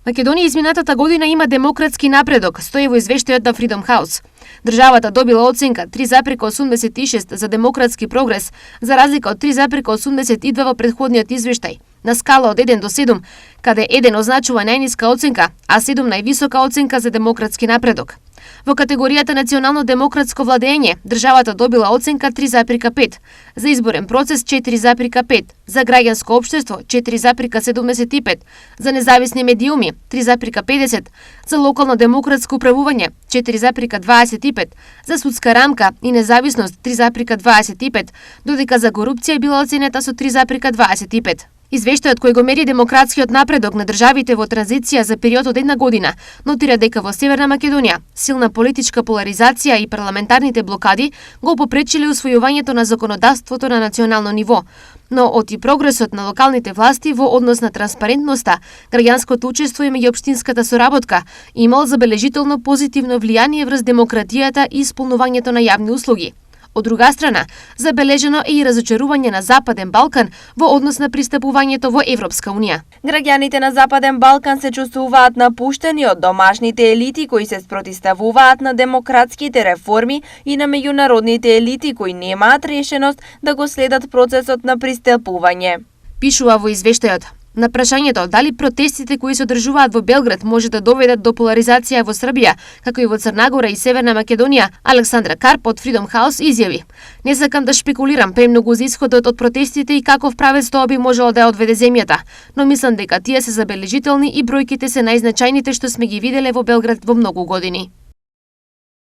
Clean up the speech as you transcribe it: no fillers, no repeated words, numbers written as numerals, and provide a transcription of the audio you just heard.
Македонија изминатата година има демократски напредок, стои во извештајот на Freedom House. Државата добила оценка 3,86 за демократски прогрес, за разлика од 3,82 во претходниот извештај. На скала од 1 до 7, каде 1 означува најниска оценка, а 7 највисока оценка за демократски напредок. Во категоријата национално демократско владење, државата добила оценка 3,5, за изборен процес 4,5, за граѓанско општество 4,75, за независни медиуми 3,50, за локално демократско управување 4,25, за судска рамка и независност 3,25, додека за корупција била оценета со 3,25. Извештајот кој го мери демократскиот напредок на државите во транзиција за период од 1 година нотира дека во Северна Македонија силна политичка поларизација и парламентарните блокади го попречиле усвојувањето на законодавството на национално ниво, но оти прогресот на локалните власти во однос на транспарентноста, граѓанското учество и меѓуопштинската соработка имал забележително позитивно влијание врз демократијата и исполнувањето на јавни услуги. Од друга страна, забележено е и разочарување на Западен Балкан во однос на пристапувањето во Европска унија. Граѓаните на Западен Балкан се чувствуваат напуштени од домашните елити кои се спротивставуваат на демократските реформи и на меѓународните елити кои немаат решеност да го следат процесот на пристапување. Пишува во извештајот. На прашањето дали протестите кои се одржуваат во Белград може да доведат до поларизација во Србија, како и во Црнагора и Северна Македонија, Александра Карп од Freedom House изјави: "Не сакам да шпекулирам премногу за исходот од протестите и каков правец тоа би можело да ја одведе земјата, но мислам дека тие се забележителни и бројките се најзначајните што сме ги виделе во Белград во многу години."